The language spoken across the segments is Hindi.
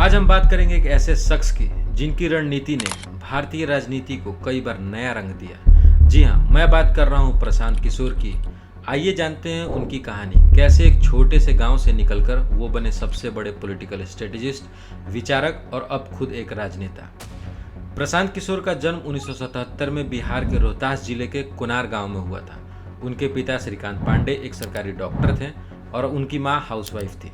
आज हम बात करेंगे एक ऐसे शख्स की जिनकी रणनीति ने भारतीय राजनीति को कई बार नया रंग दिया। जी हाँ, मैं बात कर रहा हूँ प्रशांत किशोर की। आइए जानते हैं उनकी कहानी, कैसे एक छोटे से गांव से निकलकर वो बने सबसे बड़े पॉलिटिकल स्ट्रेटेजिस्ट, विचारक और अब खुद एक राजनेता। प्रशांत किशोर का जन्म 1977 में बिहार के रोहतास जिले के कुनार गांव में हुआ था। उनके पिता श्रीकांत पांडे एक सरकारी डॉक्टर थे और उनकी मां हाउसवाइफ थी।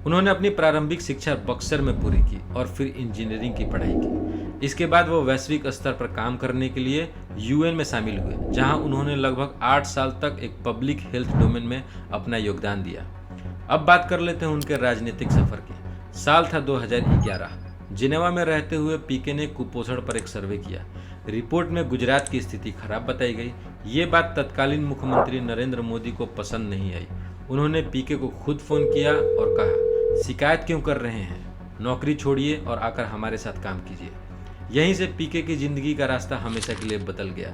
उन्होंने अपनी प्रारंभिक शिक्षा बक्सर में पूरी की और फिर इंजीनियरिंग की पढ़ाई की। इसके बाद वो वैश्विक स्तर पर काम करने के लिए यूएन में शामिल हुए, जहां उन्होंने लगभग 8 साल तक एक पब्लिक हेल्थ डोमेन में अपना योगदान दिया। अब बात कर लेते हैं उनके राजनीतिक सफर की। साल था 2011। जिनेवा में रहते हुए पीके ने कुपोषण पर एक सर्वे किया। रिपोर्ट में गुजरात की स्थिति खराब बताई गई। ये बात तत्कालीन मुख्यमंत्री नरेंद्र मोदी को पसंद नहीं आई। उन्होंने पीके को खुद फोन किया और कहा, शिकायत क्यों कर रहे हैं, नौकरी छोड़िए और आकर हमारे साथ काम कीजिए। यहीं से पीके की जिंदगी का रास्ता हमेशा के लिए बदल गया।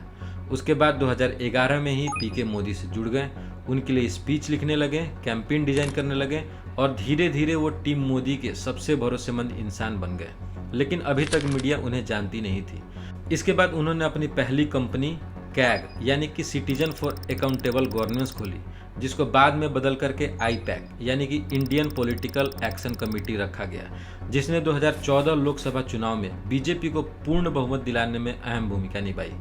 उसके बाद 2011 में ही पीके मोदी से जुड़ गए, उनके लिए स्पीच लिखने लगे, कैंपेन डिजाइन करने लगे और धीरे धीरे वो टीम मोदी के सबसे भरोसेमंद इंसान बन गए। लेकिन अभी तक मीडिया उन्हें जानती नहीं थी। इसके बाद उन्होंने अपनी पहली कंपनी कैग यानी कि सिटीजन फॉर अकाउंटेबल गवर्नेंस खोली, जिसको बाद में बदल करके आईपैक यानी कि इंडियन पॉलिटिकल एक्शन कमेटी रखा गया, जिसने 2014 लोकसभा चुनाव में बीजेपी को पूर्ण बहुमत दिलाने में अहम भूमिका निभाई।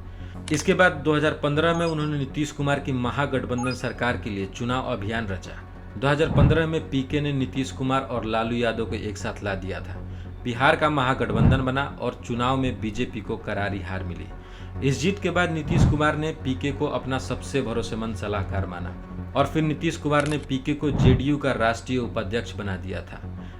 इसके बाद 2015 में उन्होंने नीतीश कुमार की महागठबंधन सरकार के लिए चुनाव अभियान रचा। 2015 में पीके ने नीतीश कुमार और लालू यादव को एक साथ ला दिया था। बिहार का महागठबंधन बना और चुनाव में बीजेपी को करारी हार मिली। इस जीत के बाद नीतीश कुमार ने पीके को अपना सबसे भरोसेमंद सलाहकार माना और फिर नीतीश कुमार ने पीके को जेडीयू का राष्ट्रीय उपाध्यक्ष बना दिया था।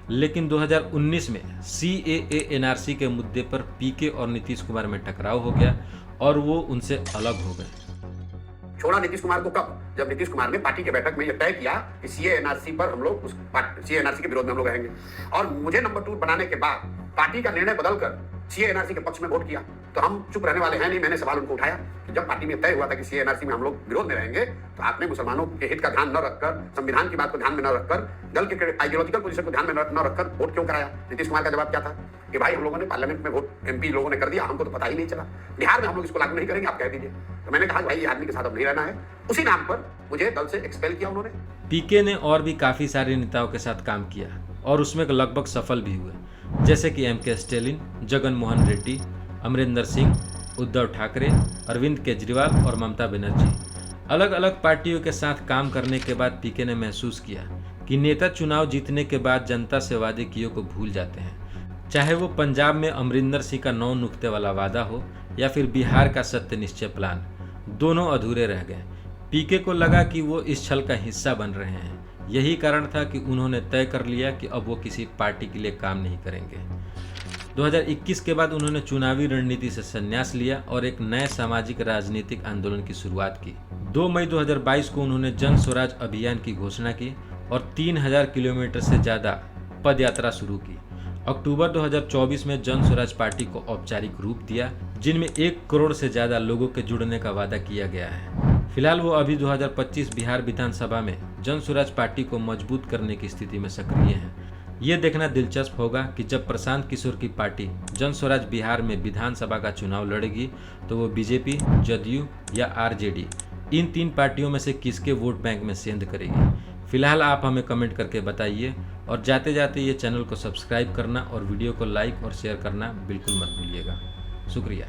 लेकिन 2019 में सीएए एनआरसी के मुद्दे पर पीके और नीतीश कुमार में टकराव हो गया और वो उनसे अलग हो गए। छोड़ा नीतीश कुमार को कब? जब नीतीश कुमार ने पार्टी के बैठक में यह तय किया कि सीए एनआरसी पर हम लोग सीए एनआरसी के विरोध में हम लोग रहेंगे और मुझे नंबर 2 बनाने के बाद पार्टी का निर्णय बदलकर सीए एनआरसी के पक्ष में वोट किया, तो हम चुप रहने वाले हैं नहीं। मैंने सवाल उनको उठाया कि जब पार्टी में तय हुआ था कि सीए एनआरसी में हम लोग विरोध में रहेंगे, तो आपने मुसलमानों के हित का ध्यान न रखकर, संविधान की बात को ध्यान में न रखकर, दल के आइडियोलॉजिकल पोजीशन को ध्यान में न रखकर वोट क्यों कराया? नीतीश कुमार का जवाब क्या था कि भाई हम लोगों ने पार्लियामेंट में वोट एमपी लोगों ने कर दिया, हमको तो पता ही नहीं चला, बिहार में हम लोग इसको लागू नहीं करेंगे, आप कह दीजिए। तो मैंने कहा भाई ये आदमी के साथ अब नहीं रहना है। उसी नाम पर मुझे दल से एक्सपेल किया उन्होंने। पीके ने और भी काफी सारे नेताओं के साथ काम किया और उसमें लगभग सफल भी हुए, जैसे कि एमके स्टैलिन, जगन मोहन रेड्डी, अमरिंदर सिंह, उद्धव ठाकरे, अरविंद केजरीवाल और ममता बनर्जी। अलग अलग पार्टियों के साथ काम करने के बाद पीके ने महसूस किया कि नेता चुनाव जीतने के बाद जनता से वादे किए को भूल जाते हैं। चाहे वो पंजाब में अमरिंदर सिंह का 9 नुक्ते वाला वादा हो या फिर बिहार का सत्य निश्चय प्लान, दोनों अधूरे रह गए। पीके को लगा कि वो इस छल का हिस्सा बन रहे हैं। यही कारण था कि उन्होंने तय कर लिया कि अब वो किसी पार्टी के लिए काम नहीं करेंगे। 2021 के बाद उन्होंने चुनावी रणनीति से संन्यास लिया और एक नए सामाजिक राजनीतिक आंदोलन की शुरुआत की। 2 मई 2022 को उन्होंने जन स्वराज अभियान की घोषणा की और 3000 किलोमीटर से ज्यादा पद यात्रा शुरू की। अक्टूबर 2024 में जन स्वराज पार्टी को औपचारिक रूप दिया, जिनमें 1 करोड़ से ज्यादा लोगों के जुड़ने का वादा किया गया है। फिलहाल वो अभी 2025 बिहार विधानसभा में जन स्वराज पार्टी को मजबूत करने की स्थिति में सक्रिय हैं। ये देखना दिलचस्प होगा कि जब प्रशांत किशोर की पार्टी जन स्वराज बिहार में विधानसभा का चुनाव लड़ेगी तो वो बीजेपी, जदयू या आरजेडी, इन 3 पार्टियों में से किसके वोट बैंक में सेंध करेगी। फिलहाल आप हमें कमेंट करके बताइए और जाते जाते ये चैनल को सब्सक्राइब करना और वीडियो को लाइक और शेयर करना बिल्कुल मत भूलिएगा। शुक्रिया।